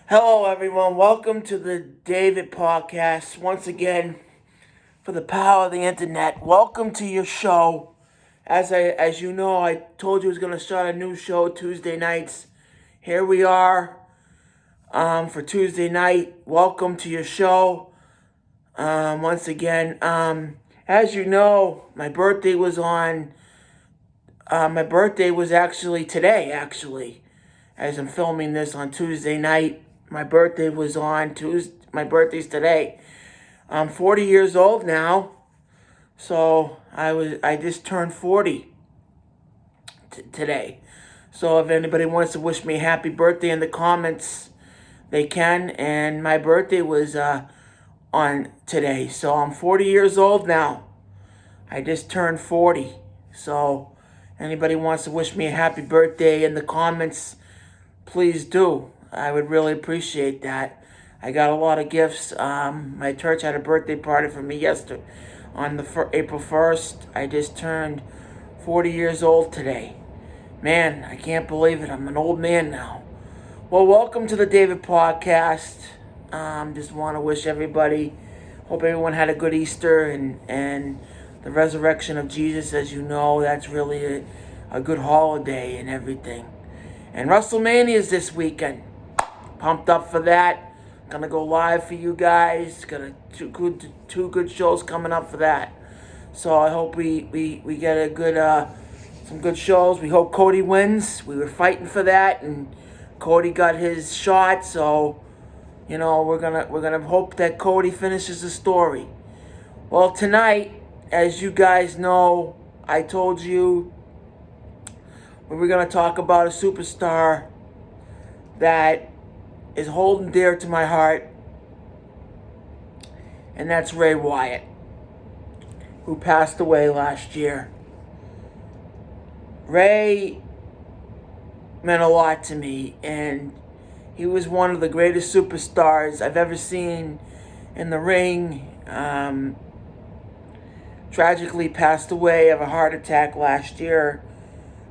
Hello, everyone. Welcome to the David Podcast. Once again, for the power of the internet. Welcome to your show. As you know, I told you I was going to start a new show Tuesday nights. Here we are for Tuesday night. Welcome to your show. Once again, as you know, my birthday was on. My birthday was actually today. Actually, as I'm filming this on Tuesday night. My birthday was on Tuesday. My birthday's today. I'm 40 years old now, so I just turned 40 today. So if anybody wants to wish me a happy birthday in the comments, they can. And my birthday was on today, so I'm 40 years old now. I just turned 40. So anybody wants to wish me a happy birthday in the comments, please do. I would really appreciate that. I got a lot of gifts. My church had a birthday party for me yesterday on April 1st. I just turned 40 years old today. Man, I can't believe it. I'm an old man now. Well, welcome to the David Podcast. Just want to wish everybody, hope everyone had a good Easter and the resurrection of Jesus. As you know, that's really a good holiday and everything. And WrestleMania is this weekend. Pumped up for that. Gonna go live for you guys. Got two good shows coming up for that. So I hope we get a good some good shows. We hope Cody wins. We were fighting for that, and Cody got his shot. So we're gonna hope that Cody finishes the story. Well, tonight, as you guys know, I told you we were gonna talk about a superstar that is holding dear to my heart, and that's Ray Wyatt, who passed away last year. Ray meant a lot to me, and he was one of the greatest superstars I've ever seen in the ring. Tragically passed away of a heart attack last year.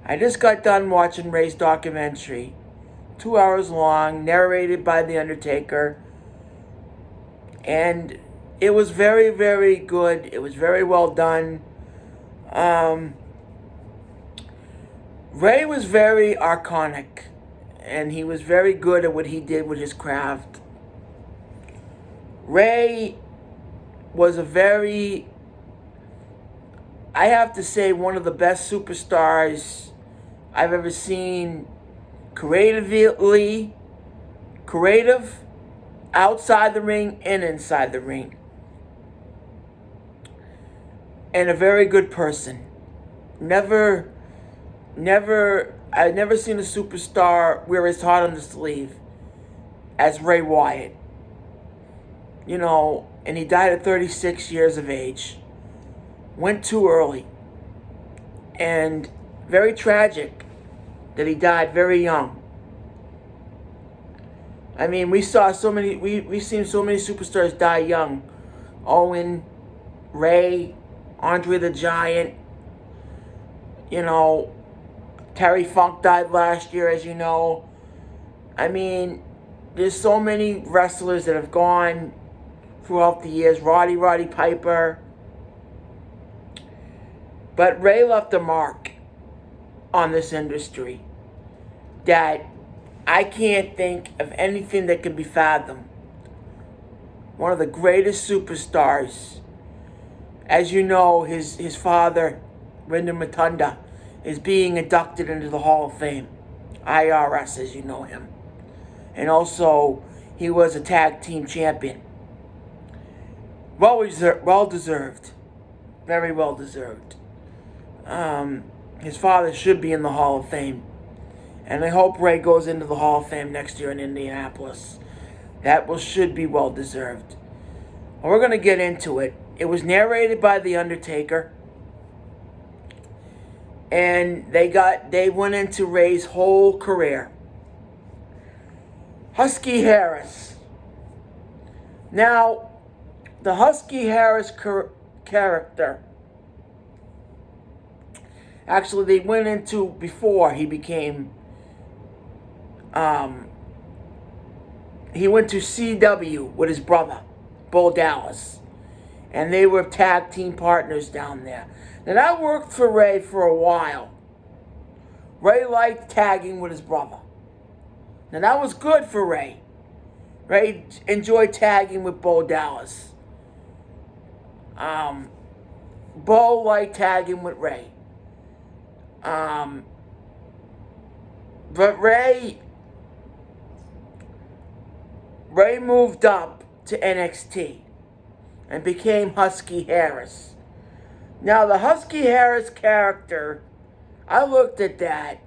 I just got done watching Ray's documentary, 2 hours long, narrated by the Undertaker. And it was very, very good. It was very well done. Ray was very iconic, and he was very good at what he did with his craft. Ray was I have to say, one of the best superstars I've ever seen. Creative, outside the ring and inside the ring. And a very good person. I've never seen a superstar wear his heart on the sleeve as Ray Wyatt. And he died at 36 years of age. Went too early. And very tragic that he died very young. I mean, we've seen so many superstars die young. Owen, Ray, Andre the Giant. Terry Funk died last year, as you know. I mean, there's so many wrestlers that have gone throughout the years. Roddy Piper. But Ray left a mark on this industry that I can't think of anything that can be fathomed. One of the greatest superstars. As you know, his father, Wyndham Rotunda, is being inducted into the Hall of Fame. IRS, as you know him. And also, he was a tag team champion. Well deserved. Very well deserved. His father should be in the Hall of Fame. And I hope Ray goes into the Hall of Fame next year in Indianapolis. That should be well deserved. Well, we're going to get into it. It was narrated by the Undertaker. And they went into Ray's whole career. Husky Harris. Now, the Husky Harris character, actually, they went into before he became he went to CW with his brother, Bo Dallas. And they were tag team partners down there. Now that worked for Ray for a while. Ray liked tagging with his brother. Now that was good for Ray. Ray enjoyed tagging with Bo Dallas. Bo liked tagging with Ray. But Ray moved up to NXT and became Husky Harris. Now the Husky Harris character, I looked at that.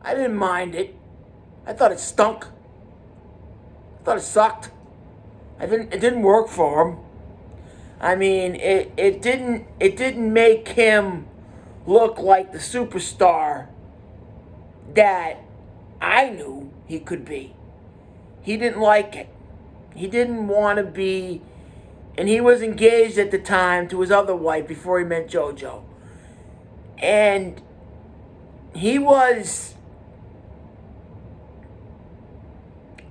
I didn't mind it. I thought it stunk. I thought it sucked. It didn't work for him. I mean, it didn't make him look like the superstar that I knew he could be. He didn't like it. He didn't want to be, and he was engaged at the time to his other wife before he met JoJo. And he was,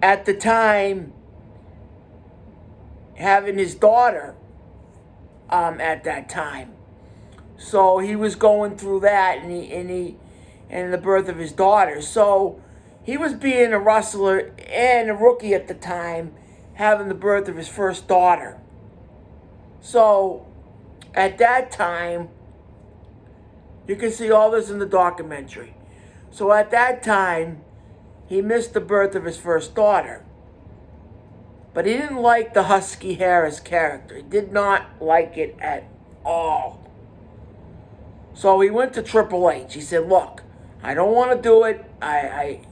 at the time, having his daughter at that time. So he was going through that, and the birth of his daughter. So he was being a wrestler and a rookie at the time, having the birth of his first daughter. So at that time, you can see all this in the documentary. So at that time, he missed the birth of his first daughter. But he didn't like the Husky Harris character. He did not like it at all. So he went to Triple H. He said, look, I don't want to do it.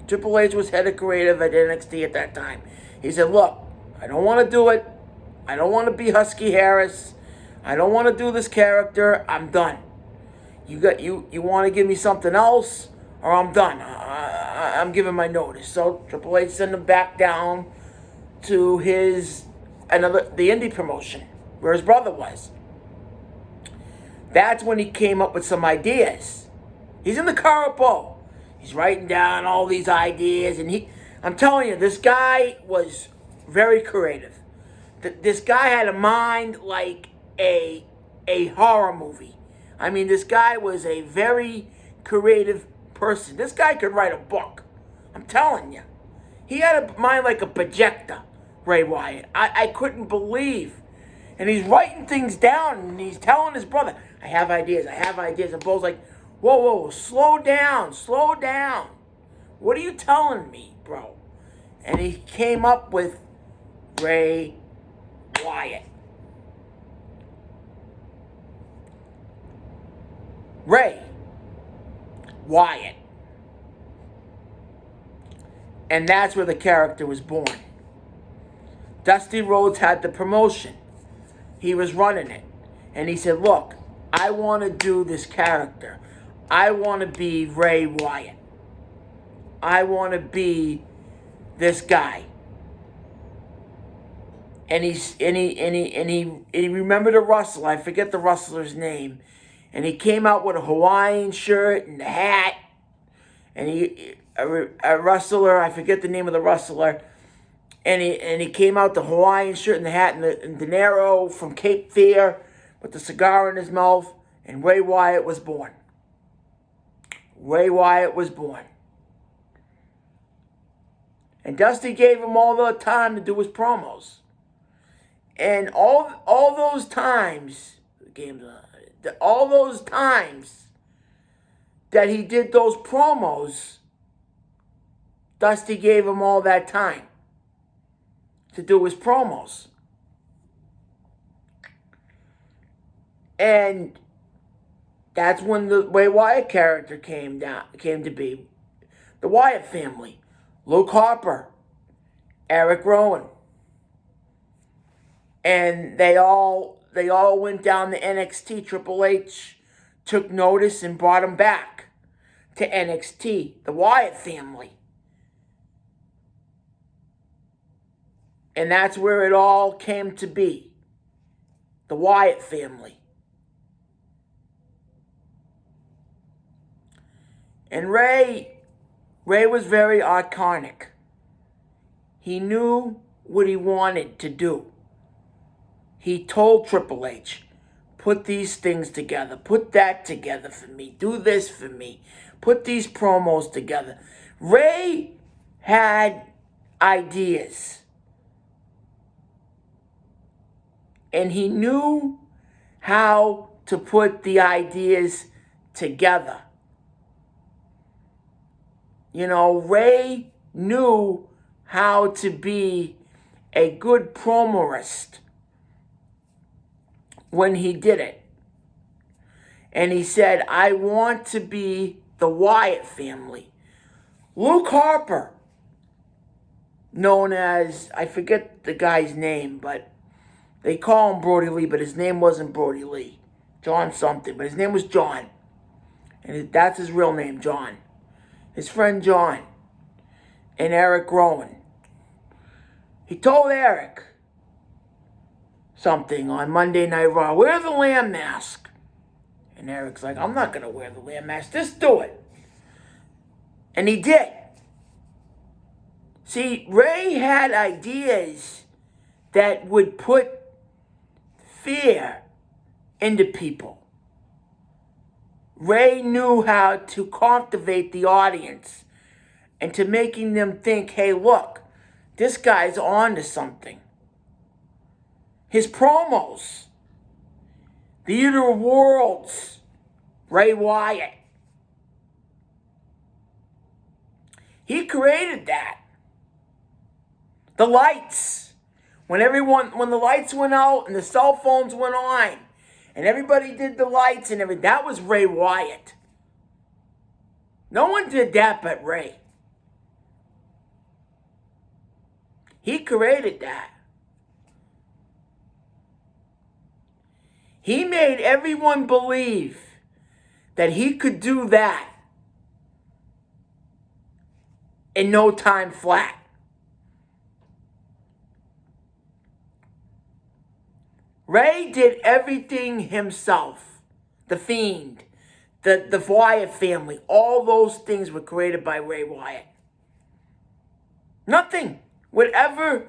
Triple H was head of creative at NXT at that time. He said, look, I don't want to do it. I don't want to be Husky Harris. I don't want to do this character. I'm done. You want to give me something else, or I'm done. I'm giving my notice. So Triple H sent him back down to the indie promotion where his brother was. That's when he came up with some ideas. He's in the car with Bo. He's writing down all these ideas, and I'm telling you, this guy was very creative. This guy had a mind like a horror movie. I mean, this guy was a very creative person. This guy could write a book. I'm telling you. He had a mind like a projector, Ray Wyatt. I couldn't believe. And he's writing things down, and he's telling his brother, I have ideas. And Bo's like, whoa, slow down. What are you telling me, bro? And he came up with Ray Wyatt. Ray Wyatt. And that's where the character was born. Dusty Rhodes had the promotion. He was running it. And he said, look, I want to do this character. I want to be Ray Wyatt. I want to be this guy. And he remembered a wrestler. I forget the wrestler's name. And he came out with a Hawaiian shirt and a hat. And a wrestler, I forget the name of the wrestler. And he came out the Hawaiian shirt and the hat and De Niro from Cape Fear with the cigar in his mouth. And Ray Wyatt was born. Ray Wyatt was born. And Dusty gave him all the time to do his promos. And all those times, all those times that he did those promos, Dusty gave him all that time to do his promos. And that's when the Ray Wyatt character came to be. The Wyatt family. Luke Harper, Eric Rowan. And they all went down to NXT. Triple H took notice and brought them back to NXT. The Wyatt family. And that's where it all came to be. The Wyatt family. And Ray was very iconic. He knew what he wanted to do. He told Triple H, put these things together, put that together for me, do this for me, put these promos together. Ray had ideas. And he knew how to put the ideas together. You know, Ray knew how to be a good promorist when he did it. And he said, I want to be the Wyatt family. Luke Harper, known as, I forget the guy's name, but they call him Brody Lee, but his name wasn't Brody Lee. John something, but his name was John. And that's his real name, John. His friend John and Eric Rowan. He told Eric something on Monday Night Raw. Wear the lamb mask. And Eric's like, I'm not going to wear the lamb mask. Just do it. And he did. See, Ray had ideas that would put fear into people. Ray knew how to captivate the audience and to making them think, hey, look, this guy's on to something. His promos, the Eater of Worlds, Ray Wyatt. He created that. The lights. When the lights went out and the cell phones went on and everybody did the lights and everything, that was Ray Wyatt. No one did that but Ray. He created that. He made everyone believe that he could do that in no time flat. Ray did everything himself. The Fiend, the Wyatt family, all those things were created by Ray Wyatt. Nothing would ever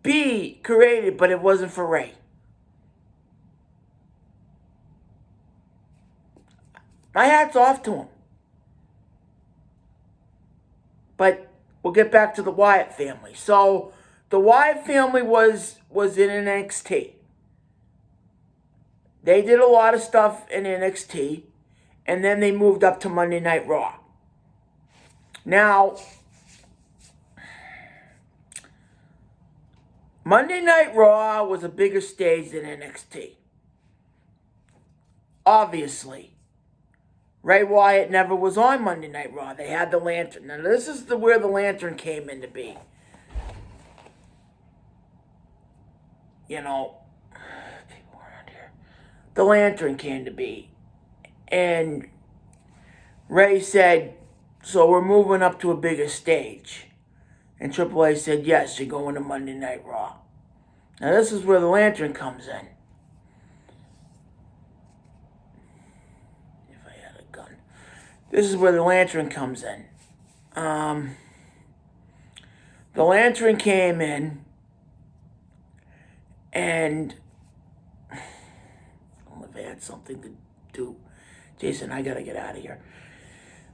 be created, but it wasn't for Ray. My hat's off to him. But we'll get back to the Wyatt family. So the Wyatt family was in NXT. They did a lot of stuff in NXT, and then they moved up to Monday Night Raw. Now, Monday Night Raw was a bigger stage than NXT. Obviously. Ray Wyatt never was on Monday Night Raw. They had the lantern. Now, this is where the lantern came in to be. You know, people around here. The lantern came to be. And Ray said, so we're moving up to a bigger stage. And Triple H said, yes, you're going to Monday Night Raw. Now, this is where the lantern comes in. If I had a gun. This is where the lantern comes in. The lantern came in, and I don't know if I had something to do. Jason, I gotta get out of here.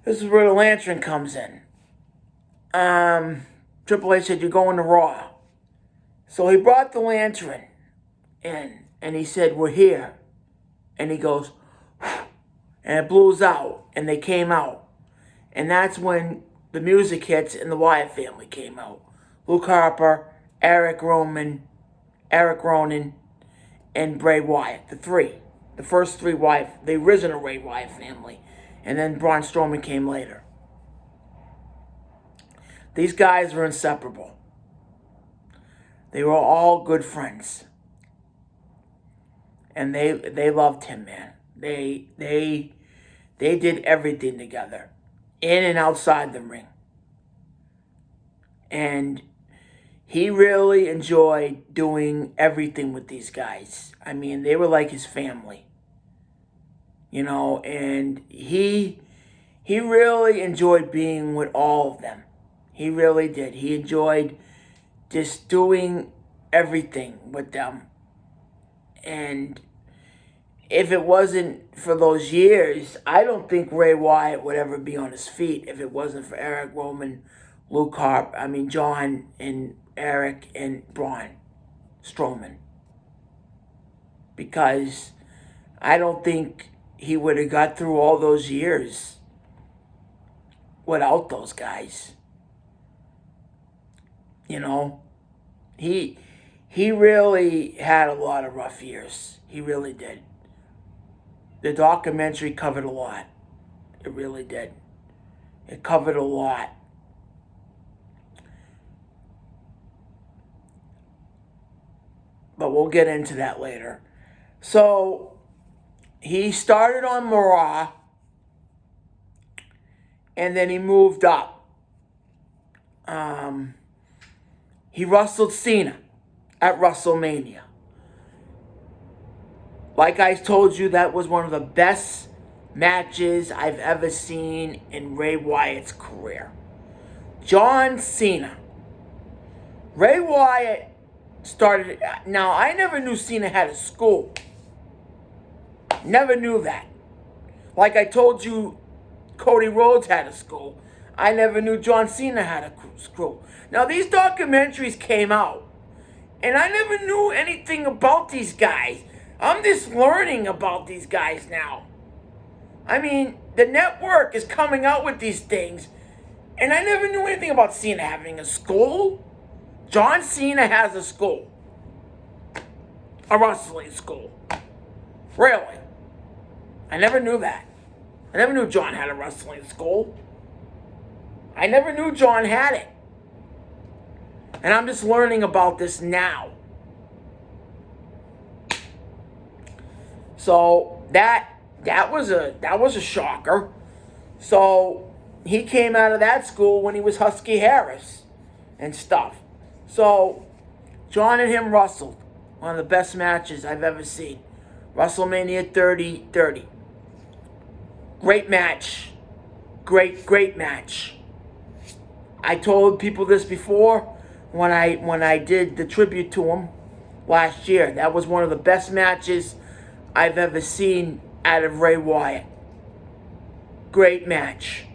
This is where the lantern comes in. Triple H said, you're going to Raw. So he brought the lantern in, and he said, we're here. And he goes, and it blew out, and they came out. And that's when the music hits and the Wyatt family came out. Luke Harper, Eric Rowan, and Bray Wyatt. The first three Wyatt, the original Ray Wyatt family. And then Braun Strowman came later. These guys were inseparable. They were all good friends. And they loved him, man. They did everything together. In and outside the ring. And he really enjoyed doing everything with these guys. I mean, they were like his family. You know, and he really enjoyed being with all of them. He really did. He enjoyed just doing everything with them. And if it wasn't for those years, I don't think Ray Wyatt would ever be on his feet if it wasn't for Eric Roman, John and Eric and Braun Strowman. Because I don't think he would have got through all those years without those guys. You know, he really had a lot of rough years. He really did. The documentary covered a lot. It really did. It covered a lot. But we'll get into that later. So, he started on Raw, and then he moved up. He wrestled Cena at WrestleMania. Like I told you, that was one of the best matches I've ever seen in Ray Wyatt's career. John Cena. Ray Wyatt started... Now, I never knew Cena had a school. Never knew that. Like I told you, Cody Rhodes had a school. I never knew John Cena had a school. Now, these documentaries came out, and I never knew anything about these guys. I'm just learning about these guys now. I mean, the network is coming out with these things, and I never knew anything about Cena having a school. John Cena has a school. A wrestling school. Really. I never knew that. I never knew John had a wrestling school. I never knew John had it. And I'm just learning about this now. So that was a shocker. So he came out of that school when he was Husky Harris and stuff. So John and him wrestled. One of the best matches I've ever seen. WrestleMania 30. Great match. Great match. I told people this before when I did the tribute to him last year. That was one of the best matches I've ever seen out of Ray Wyatt. Great match.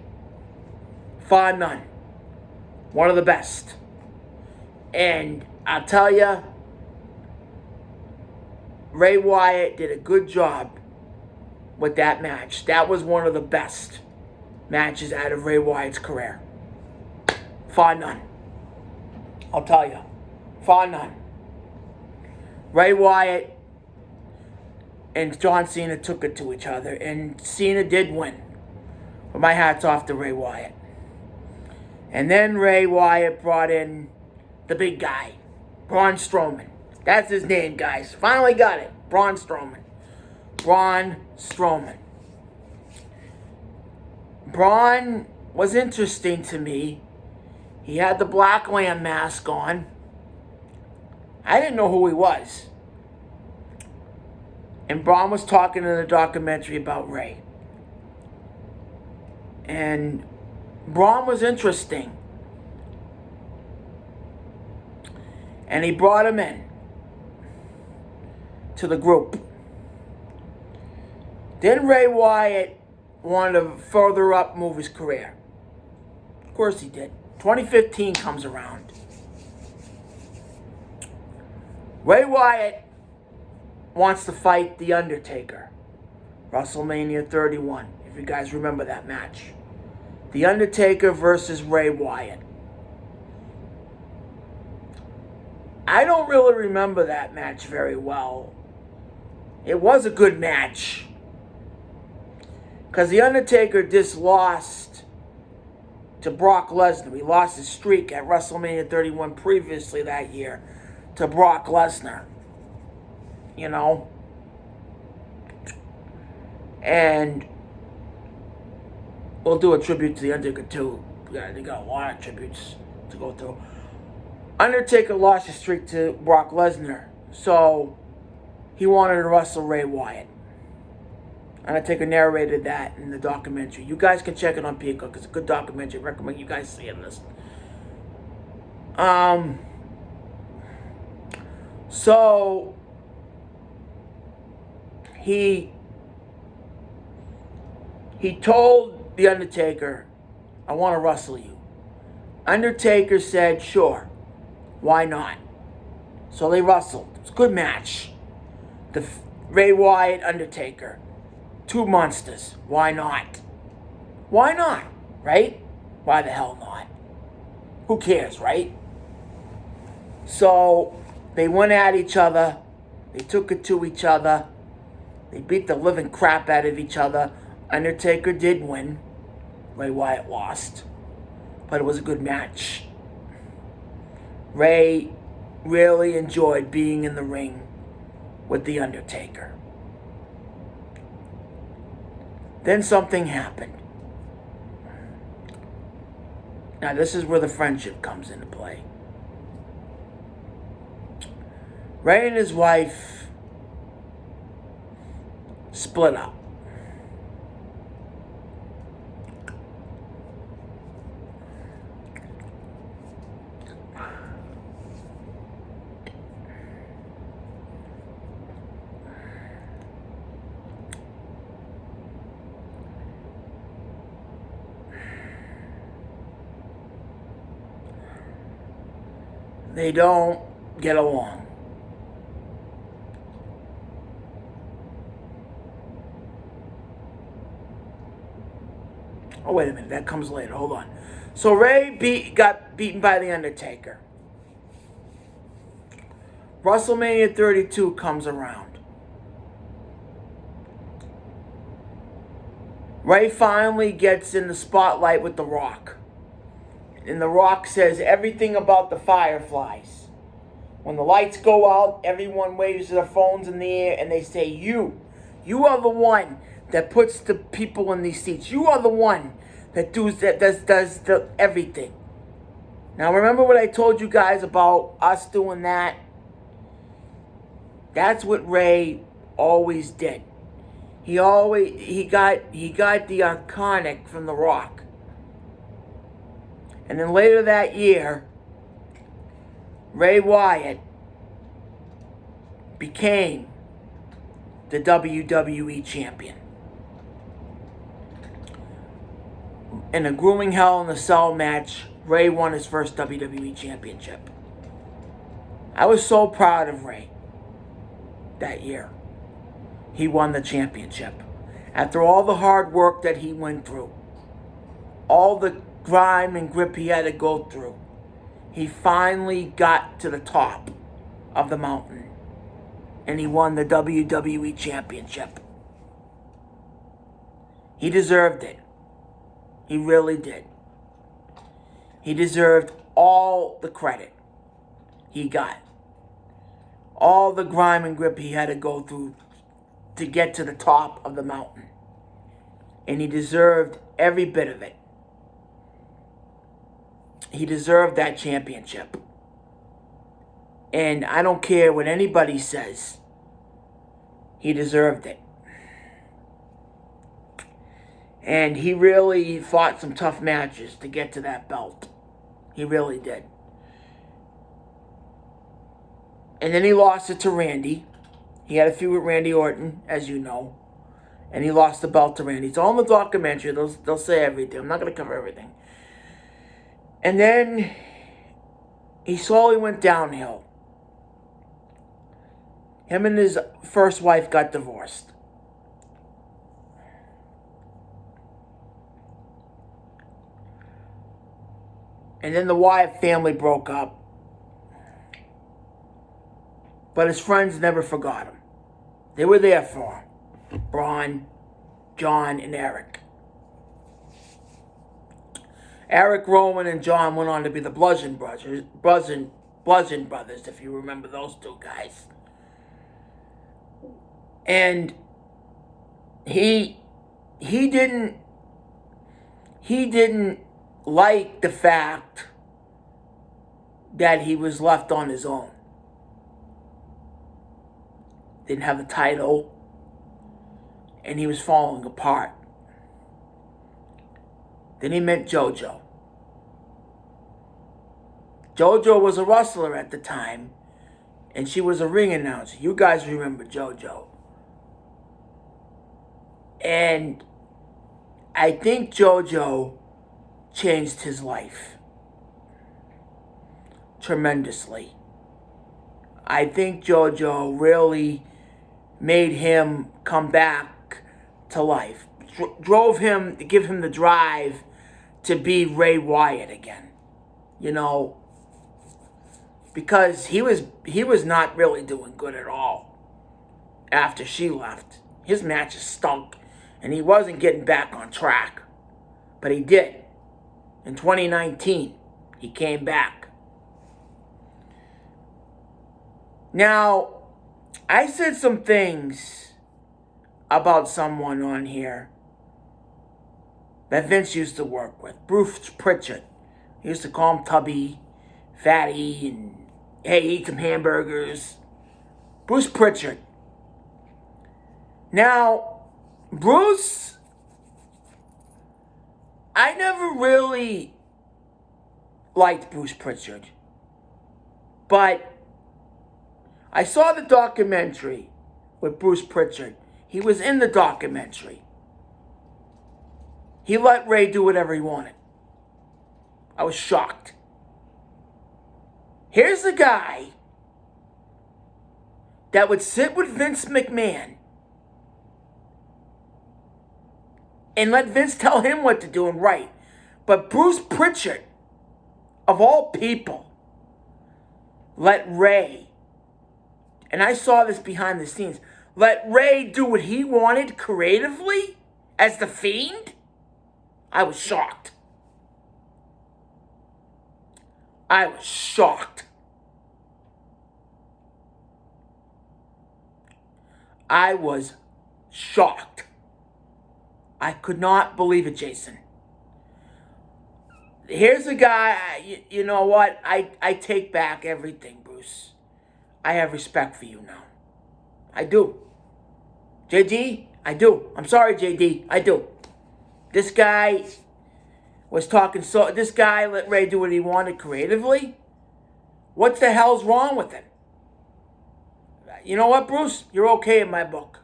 5-9. One of the best. And I'll tell you, Ray Wyatt did a good job with that match. That was one of the best matches out of Ray Wyatt's career. 5-9. I'll tell you. 5-9. Ray Wyatt and John Cena took it to each other, and Cena did win. But my hat's off to Ray Wyatt. And then Ray Wyatt brought in the big guy, Braun Strowman. That's his name, guys. Finally got it. Braun Strowman. Braun Strowman. Braun was interesting to me. He had the Black Lamb mask on. I didn't know who he was. And Braun was talking in the documentary about Ray. And Braun was interesting. And he brought him in to the group. Then Ray Wyatt wanted to further up move his career. Of course he did. 2015 comes around. Ray Wyatt wants to fight the Undertaker. WrestleMania 31, if you guys remember that match. The Undertaker versus Ray Wyatt. I don't really remember that match very well. It was a good match. Because the Undertaker just lost to Brock Lesnar. He lost his streak at WrestleMania 31 previously that year to Brock Lesnar. You know? And we'll do a tribute to the Undertaker too. They got a lot of tributes to go through. Undertaker lost his streak to Brock Lesnar. So he wanted to wrestle Ray Wyatt. Undertaker narrated that in the documentary. You guys can check it on Peacock. It's a good documentary. I recommend you guys seeing this. So he told the Undertaker, I want to wrestle you. Undertaker said, sure, why not? So they wrestled. It was a good match. The Ray Wyatt, Undertaker. Two monsters. Why not? Why not? Right? Why the hell not? Who cares, right? So they went at each other. They took it to each other. They beat the living crap out of each other. Undertaker did win. Ray Wyatt lost. But it was a good match. Ray really enjoyed being in the ring with the Undertaker. Then something happened. Now this is where the friendship comes into play. Ray and his wife split up. They don't get along. Oh, wait a minute. That comes later. Hold on. So Ray got beaten by The Undertaker. WrestleMania 32 comes around. Ray finally gets in the spotlight with The Rock. And The Rock says everything about the Fireflies. When the lights go out, everyone waves their phones in the air and they say, you are the one that puts the people in these seats. You are the one that does the everything. Now remember what I told you guys about us doing that? That's what Ray always did. He got the iconic from The Rock. And then later that year, Ray Wyatt became the WWE champion. In a grueling Hell in a Cell match, Ray won his first WWE championship. I was so proud of Ray that year. He won the championship. After all the hard work that he went through, all the grime and grip he had to go through, he finally got to the top of the mountain. And he won the WWE championship. He deserved it. He really did. He deserved all the credit he got. All the grime and grip he had to go through to get to the top of the mountain. And he deserved every bit of it. He deserved that championship. And I don't care what anybody says. He deserved it. And he really fought some tough matches to get to that belt. He really did. And then he lost it to Randy. He had a feud with Randy Orton, as you know. And he lost the belt to Randy. It's all in the documentary. They'll say everything. I'm not going to cover everything. And then he slowly went downhill. Him and his first wife got divorced. And then the Wyatt family broke up. But his friends never forgot him. They were there for him. Braun, John, and Eric. Eric, Rowan, and John went on to be the Bludgeon Brothers, if you remember those two guys. And he didn't like the fact that he was left on his own. Didn't have the title, and he was falling apart. Then he met JoJo. JoJo was a wrestler at the time, And she was a ring announcer. You guys remember JoJo. And I think JoJo changed his life tremendously. I think JoJo really made him come back to life. Drove him, give him the drive to be Ray Wyatt again. You know, because he was not really doing good at all after she left. His matches stunk, and he wasn't getting back on track. But he did. In 2019, he came back. Now, I said some things about someone on here that Vince used to work with. Bruce Pritchard. He used to call him Tubby, Fatty, and hey, eat some hamburgers. Bruce Pritchard. Now, Bruce, I never really liked Bruce Pritchard. But I saw the documentary with Bruce Pritchard. He was in the documentary. He let Ray do whatever he wanted. I was shocked. Here's a guy that would sit with Vince McMahon and let Vince tell him what to do and right. But Bruce Pritchard, of all people, let Ray, and I saw this behind the scenes, let Ray do what he wanted creatively as the Fiend. I was shocked. I was shocked. I was shocked. I could not believe it, Jason. Here's a guy, you know what? I take back everything, Bruce. I have respect for you now. I do. JD, I do. I'm sorry, JD, I do. This guy was talking so... This guy let Ray do what he wanted creatively? What the hell's wrong with him? You know what, Bruce? You're okay in my book.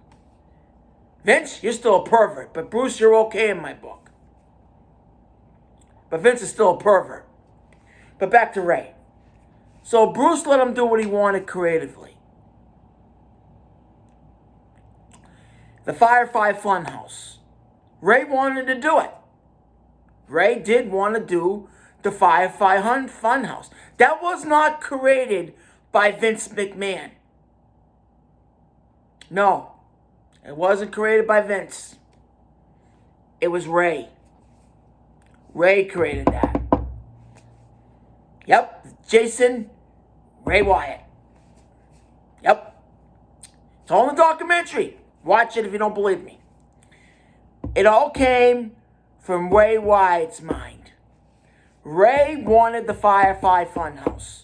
Vince, you're still a pervert. But Bruce, you're okay in my book. But Vince is still a pervert. But back to Ray. So Bruce let him do what he wanted creatively. The Firefly Funhouse. Ray wanted to do it. Ray did want to do the Firefly Funhouse. That was not created by Vince McMahon. No. It wasn't created by Vince. It was Ray. Ray created that. Yep. Jason, Ray Wyatt. Yep. It's all in the documentary. Watch it if you don't believe me. It all came from Ray Wyatt's mind. Ray wanted the Firefly Funhouse.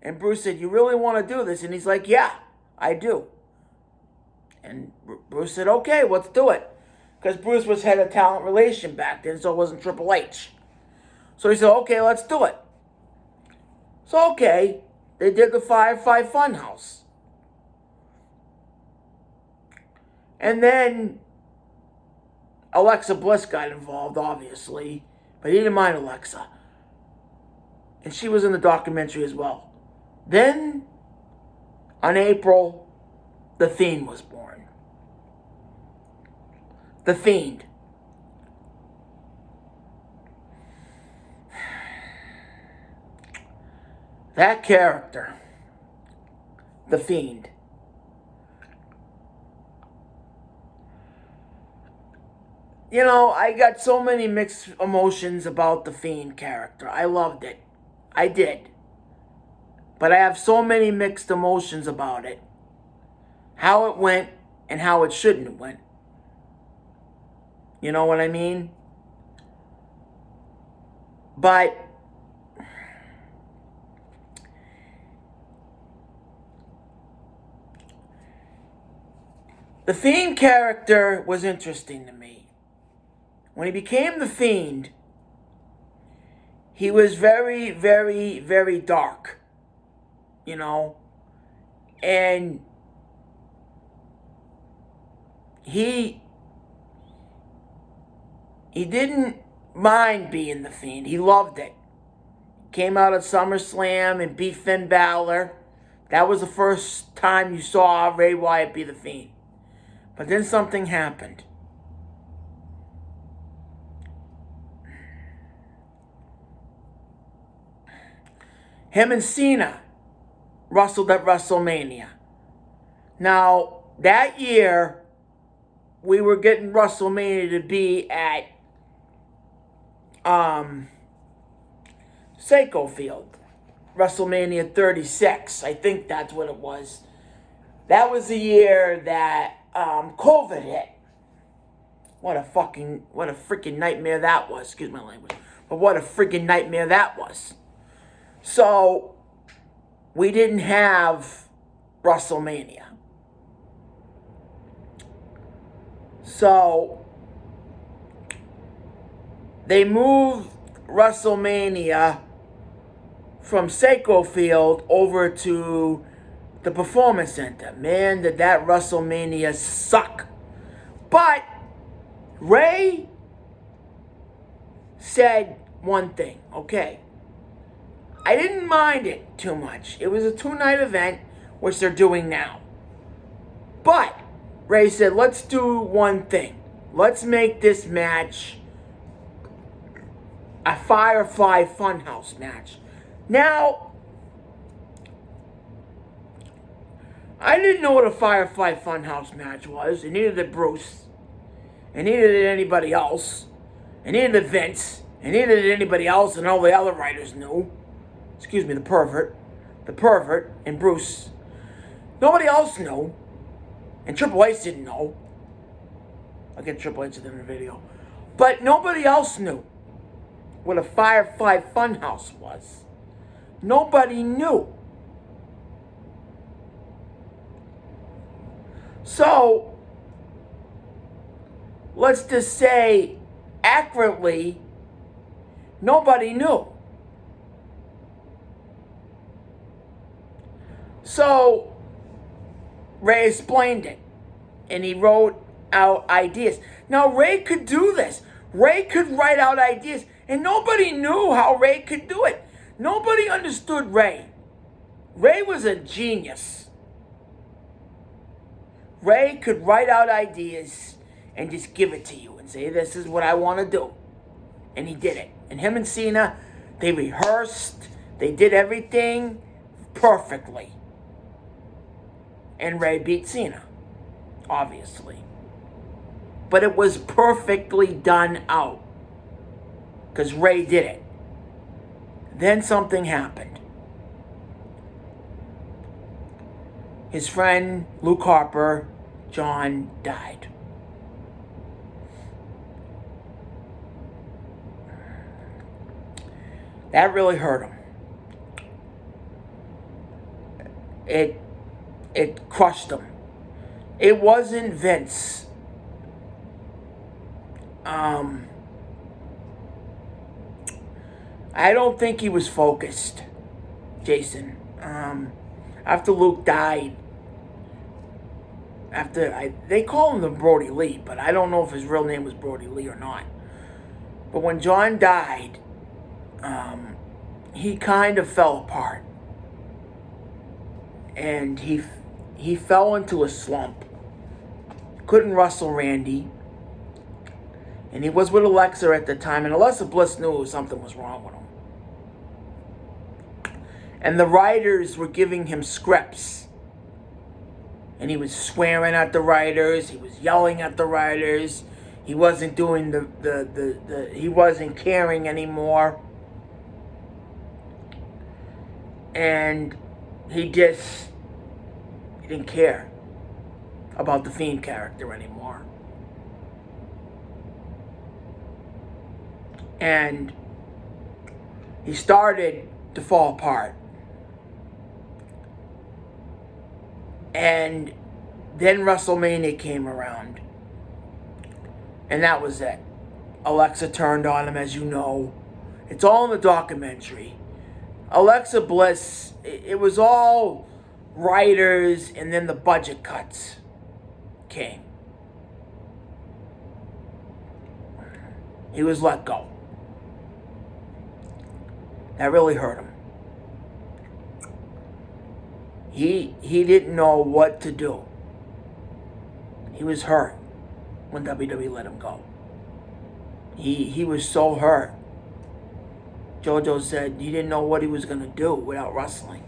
And Bruce said, you really want to do this? And he's like, yeah, I do. And Bruce said, okay, let's do it. Because Bruce was head of talent relation back then, so it wasn't Triple H. So he said, okay, let's do it. So, okay, they did the Firefly Funhouse. And then Alexa Bliss got involved, obviously. But he didn't mind Alexa. And she was in the documentary as well. Then, on April, The Fiend was born. The Fiend. That character, The Fiend, you know, I got so many mixed emotions about the Fiend character. I loved it. I did. But I have so many mixed emotions about it. How it went and how it shouldn't have went. You know what I mean? But the Fiend character was interesting to me. When he became the Fiend, he was very, very, very dark. You know? And he didn't mind being the Fiend. He loved it. Came out at SummerSlam and beat Finn Balor. That was the first time you saw Ray Wyatt be the Fiend. But then something happened. Him and Cena wrestled at WrestleMania. Now, that year, we were getting WrestleMania to be at Seiko Field. WrestleMania 36. I think that's what it was. That was the year that COVID hit. What a freaking nightmare that was. Excuse my language. But what a freaking nightmare that was. So, we didn't have WrestleMania. So, they moved WrestleMania from Seiko Field over to the Performance Center. Man, did that WrestleMania suck. But Ray said one thing, okay. I didn't mind it too much. It was a 2-night event, which they're doing now. But Ray said, let's do one thing. Let's make this match a Firefly Funhouse match. Now, I didn't know what a Firefly Funhouse match was, and neither did Bruce, and neither did anybody else, and neither did Vince, and neither did anybody else, and all the other writers knew. Excuse me, the pervert, and Bruce. Nobody else knew, and Triple H didn't know. I'll get Triple H in the video. But nobody else knew what a Firefly Funhouse was. Nobody knew. So, let's just say, accurately, nobody knew. So, Ray explained it, and he wrote out ideas. Now, Ray could do this. Ray could write out ideas, and nobody knew how Ray could do it. Nobody understood Ray. Ray was a genius. Ray could write out ideas and just give it to you and say, this is what I want to do. And he did it. And him and Cena, they rehearsed. They did everything perfectly. And Ray beat Cena, obviously. But it was perfectly done out. Because Ray did it. Then something happened. His friend, Luke Harper, John, died. That really hurt him. It crushed him. It wasn't Vince. I don't think he was focused, Jason. After Luke died, they call him the Brody Lee, but I don't know if his real name was Brody Lee or not. But when John died, he kind of fell apart. And he fell into a slump. Couldn't wrestle Randy. And he was with Alexa at the time, and Alexa Bliss knew something was wrong with him. And the writers were giving him scripts. And he was swearing at the writers. He was yelling at the writers. He wasn't doing he wasn't caring anymore. And he didn't care about the Fiend character anymore. And he started to fall apart. And then WrestleMania came around. And that was it. Alexa turned on him, as you know. It's all in the documentary. Alexa Bliss, it was all writers, and then the budget cuts came. He was let go. That really hurt him. He didn't know what to do. He was hurt when WWE let him go. He was so hurt. JoJo said he didn't know what he was going to do without wrestling.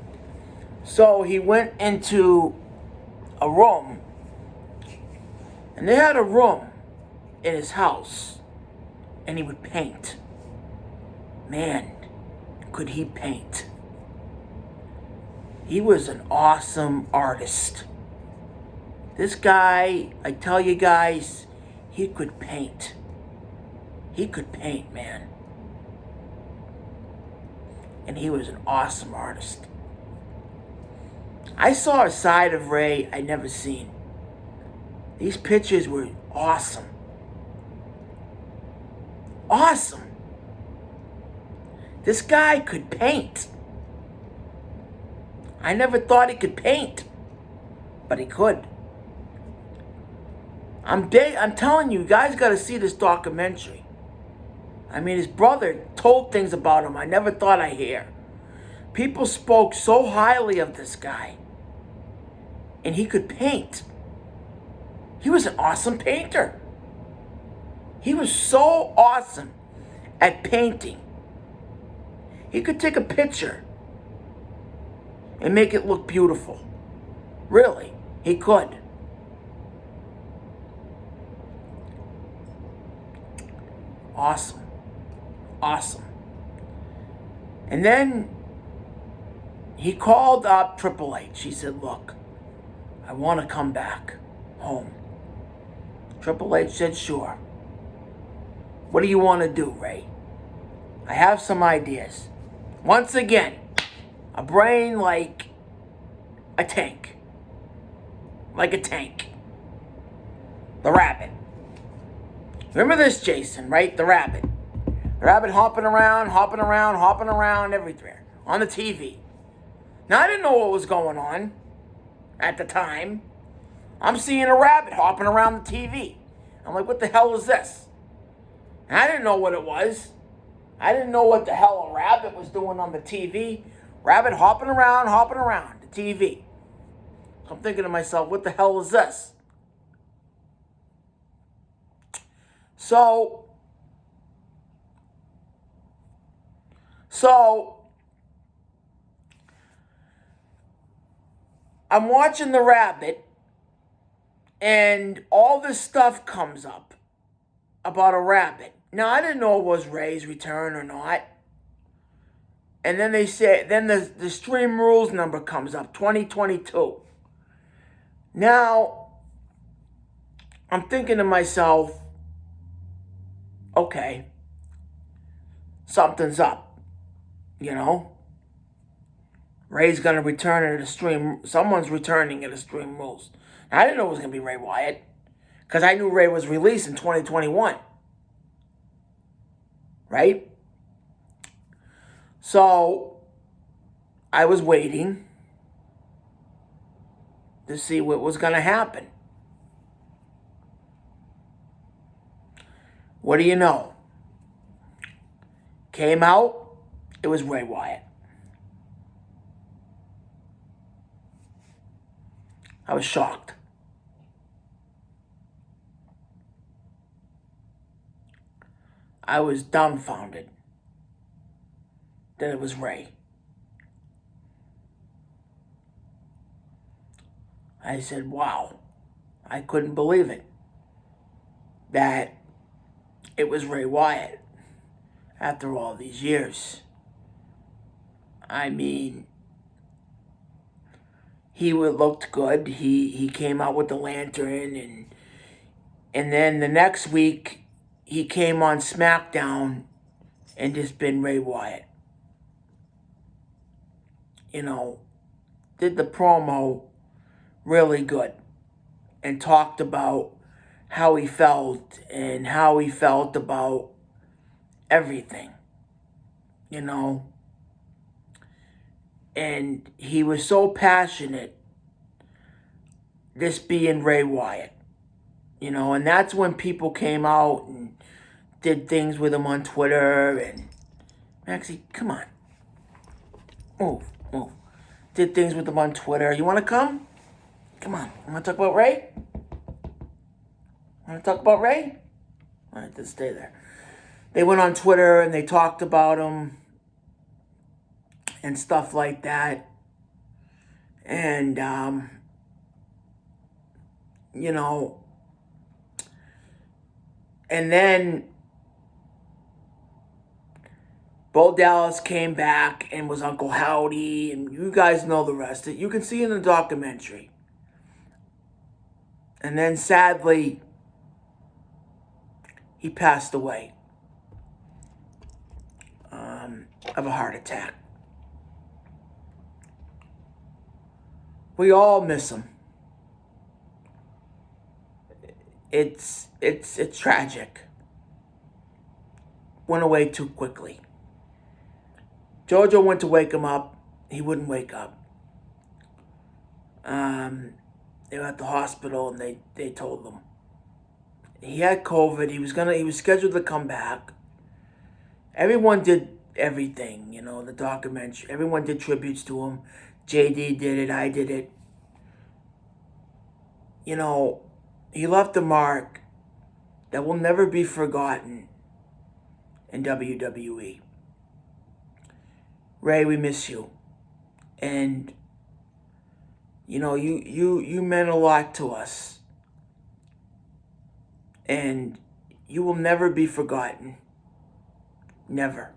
So he went into a room, and they had a room in his house, and he would paint. Man, could he paint. He was an awesome artist. This guy, I tell you guys, he could paint. He could paint, man. And he was an awesome artist. I saw a side of Ray I'd never seen. These pictures were awesome. Awesome. This guy could paint. I never thought he could paint, but he could. I'm telling you, you guys got to see this documentary. I mean, his brother told things about him I never thought I'd hear. People spoke so highly of this guy. And he could paint. He was an awesome painter. He was so awesome at painting. He could take a picture and make it look beautiful. Really, he could. Awesome. Awesome. And then he called up Triple H. He said, look, I want to come back home. Triple H said, sure. What do you want to do, Ray? I have some ideas. Once again, a brain like a tank. Like a tank. The rabbit. Remember this, Jason, right? The rabbit. The rabbit hopping around everywhere. On the TV. Now, I didn't know what was going on at the time. I'm seeing a rabbit hopping around the TV. I'm like, what the hell is this? And I didn't know what it was. I didn't know what the hell a rabbit was doing on the TV. Rabbit hopping around the TV. So I'm thinking to myself, what the hell is this? So I'm watching the rabbit, and all this stuff comes up about a rabbit. Now, I didn't know it was Ray's return or not. And then they say, then the Stream Rules number comes up, 2022. Now, I'm thinking to myself, okay, something's up, you know? Ray's going to return at a Stream, someone's returning at a Stream Rules. Now, I didn't know it was going to be Ray Wyatt, because I knew Ray was released in 2021. Right? So, I was waiting to see what was going to happen. What do you know? Came out, it was Ray Wyatt. I was shocked. I was dumbfounded that it was Ray. I said, wow. I couldn't believe it. That it was Ray Wyatt after all these years. I mean, he looked good. He came out with the lantern, and then the next week he came on SmackDown and just been Ray Wyatt. You know, did the promo really good and talked about how he felt and how he felt about everything, you know. And he was so passionate this being Ray Wyatt. You know, and that's when people came out and did things with him on Twitter. And Maxie, come on. Move. Did things with him on Twitter. You want to come? Come on. You want to talk about Ray? Want to talk about Ray? All right, just stay there. They went on Twitter and they talked about him and stuff like that. And, you know, and then Bo Dallas came back and was Uncle Howdy, and you guys know the rest. You can see in the documentary. And then, sadly, he passed away of a heart attack. We all miss him. It's tragic. Went away too quickly. Jojo went to wake him up. He wouldn't wake up. They were at the hospital and they told him he had COVID. He was scheduled to come back. Everyone did everything, you know, the documentary. Everyone did tributes to him. JD did it. I did it. You know, he left a mark that will never be forgotten in WWE. Ray, we miss you. And, you know, you meant a lot to us. And you will never be forgotten. Never.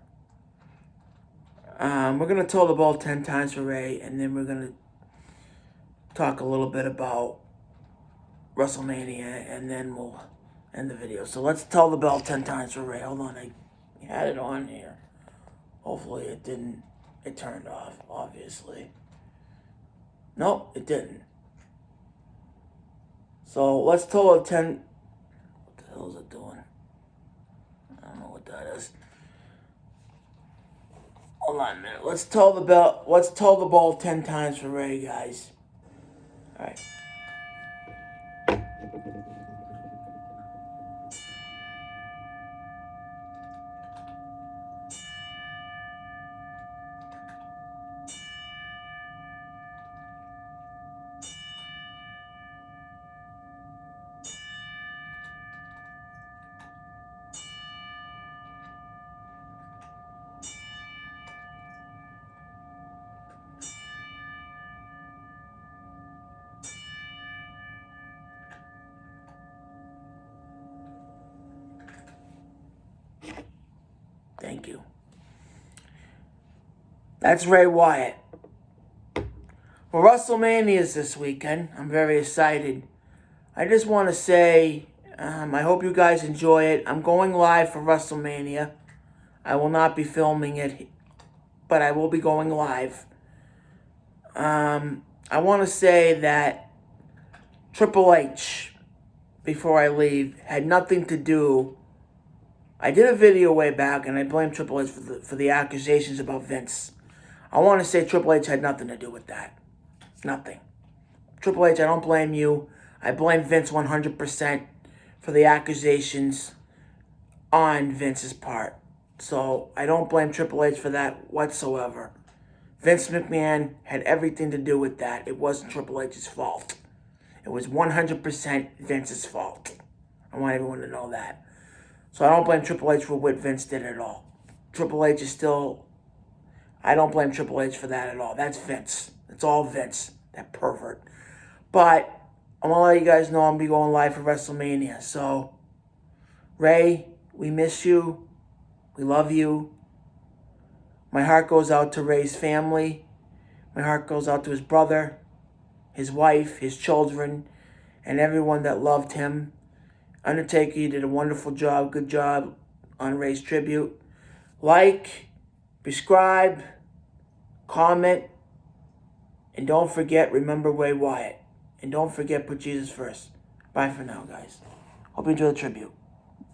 We're going to tell the ball 10 times for Ray, and then we're going to talk a little bit about WrestleMania, and then we'll end the video. So let's tell the bell 10 times for Ray. Hold on, I had it on here. Hopefully it didn't. It turned off, obviously. Nope, it didn't. So let's tell it 10. What the hell is it doing? I don't know what that is. Hold on a minute. Let's tell the bell. Let's tell the ball 10 times for Ray, guys. All right. Thank you. That's Ray Wyatt. Well, WrestleMania is this weekend. I'm very excited. I just want to say, I hope you guys enjoy it. I'm going live for WrestleMania. I will not be filming it, but I will be going live. I want to say that Triple H, before I leave, had nothing to do. I did a video way back, and I blame Triple H for the accusations about Vince. I want to say Triple H had nothing to do with that. Nothing. Triple H, I don't blame you. I blame Vince 100% for the accusations on Vince's part. So I don't blame Triple H for that whatsoever. Vince McMahon had everything to do with that. It wasn't Triple H's fault. It was 100% Vince's fault. I want everyone to know that. So I don't blame Triple H for what Vince did at all. Triple H is still... I don't blame Triple H for that at all. That's Vince. It's all Vince, that pervert. But I want to let you guys know I'm going to be going live for WrestleMania. So, Ray, we miss you. We love you. My heart goes out to Ray's family. My heart goes out to his brother, his wife, his children, and everyone that loved him. Undertaker, you did a wonderful job. Good job on Ray's tribute. Like, subscribe, comment, and don't forget, remember Ray Wyatt. And don't forget, put Jesus first. Bye for now, guys. Hope you enjoy the tribute.